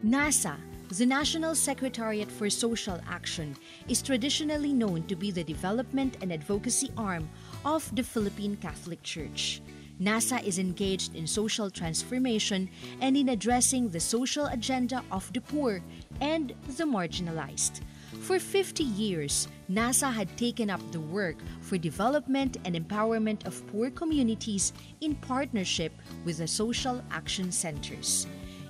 NASA, the National Secretariat for Social Action, is traditionally known to be the development and advocacy arm of the Philippine Catholic Church. NASA is engaged in social transformation and in addressing the social agenda of the poor and the marginalized. For 50 years, NASA had taken up the work for development and empowerment of poor communities in partnership with the social action centers.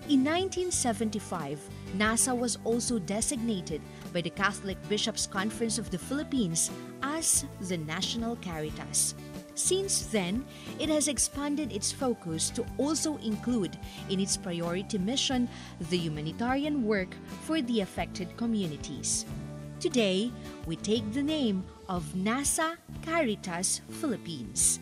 In 1975, NASA was also designated by the Catholic Bishops' Conference of the Philippines as the National Caritas. Since then, it has expanded its focus to also include in its priority mission the humanitarian work for the affected communities. Today, we take the name of NASA Caritas Philippines.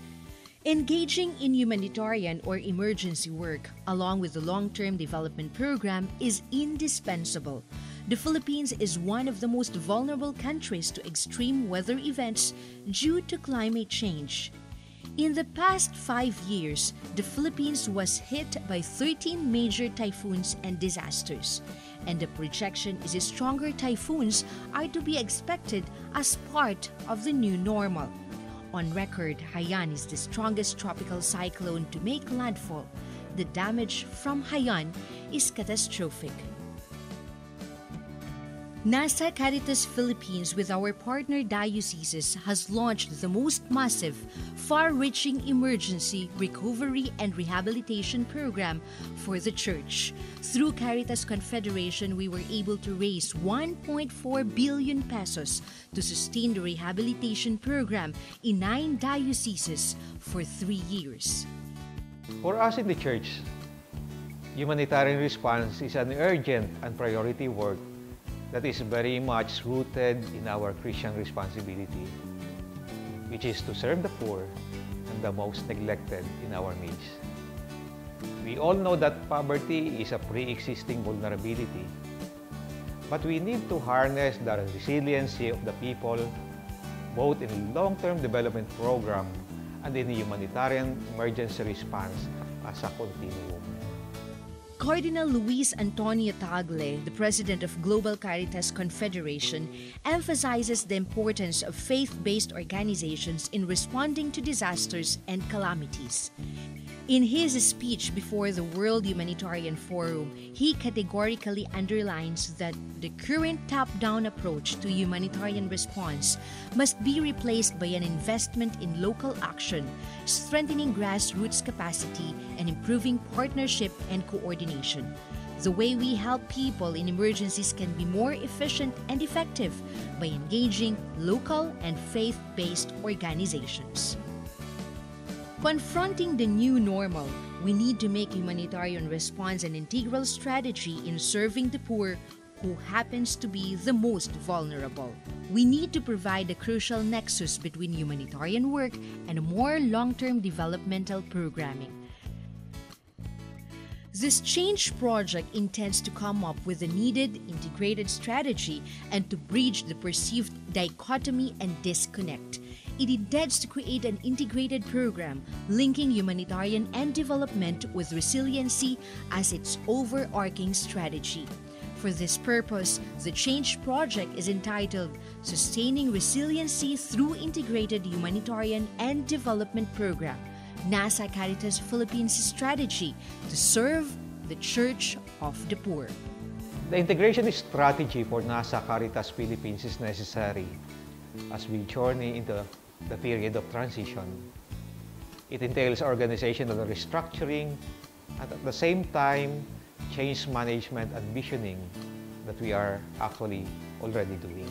Engaging in humanitarian or emergency work along with the long-term development program is indispensable. The Philippines is one of the most vulnerable countries to extreme weather events due to climate change. In the past 5 years, the Philippines was hit by 13 major typhoons and disasters, and the projection is stronger typhoons are to be expected as part of the new normal. On record, Haiyan is the strongest tropical cyclone to make landfall. The damage from Haiyan is catastrophic. NASA Caritas Philippines, with our partner dioceses, has launched the most massive, far-reaching emergency recovery and rehabilitation program for the Church. Through Caritas Confederation, we were able to raise 1.4 billion pesos to sustain the rehabilitation program in 9 dioceses for 3 years. For us in the Church, humanitarian response is an urgent and priority work that is very much rooted in our Christian responsibility, which is to serve the poor and the most neglected in our midst. We all know that poverty is a pre-existing vulnerability, but we need to harness the resiliency of the people both in the long-term development program and in the humanitarian emergency response as a continuum. Cardinal Luis Antonio Tagle, the president of Global Caritas Confederation, emphasizes the importance of faith-based organizations in responding to disasters and calamities. In his speech before the World Humanitarian Forum, he categorically underlines that the current top-down approach to humanitarian response must be replaced by an investment in local action, strengthening grassroots capacity, and improving partnership and coordination. The way we help people in emergencies can be more efficient and effective by engaging local and faith-based organizations. Confronting the new normal, we need to make humanitarian response an integral strategy in serving the poor, who happens to be the most vulnerable. We need to provide a crucial nexus between humanitarian work and a more long-term developmental programming. This change project intends to come up with a needed integrated strategy and to bridge the perceived dichotomy and disconnect. It intends to create an integrated program linking humanitarian and development with resiliency as its overarching strategy. For this purpose, the Change Project is entitled Sustaining Resiliency Through Integrated Humanitarian and Development Program, NASA Caritas Philippines Strategy to Serve the Church of the Poor. The integration strategy for NASA Caritas Philippines is necessary as we journey into the period of transition. It entails organizational restructuring and at the same time, change management and visioning that we are actually already doing.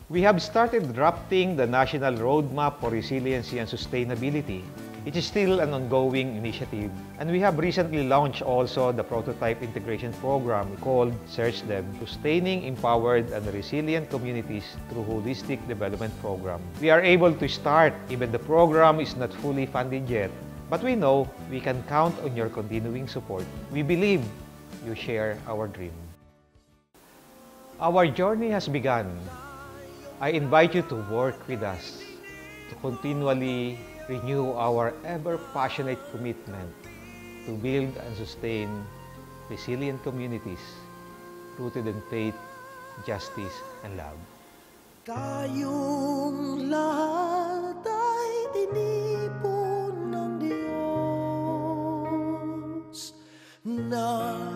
We have started drafting the National Roadmap for Resiliency and Sustainability. It is still an ongoing initiative, and we have recently launched also the prototype integration program called SearchDev, Sustaining Empowered and Resilient Communities Through Holistic Development Program. We are able to start, even the program is not fully funded yet, but we know we can count on your continuing support. We believe you share our dream. Our journey has begun. I invite you to work with us to continually renew our ever-passionate commitment to build and sustain resilient communities rooted in faith, justice, and love. Tayong lahat ay tinipon ng Diyos na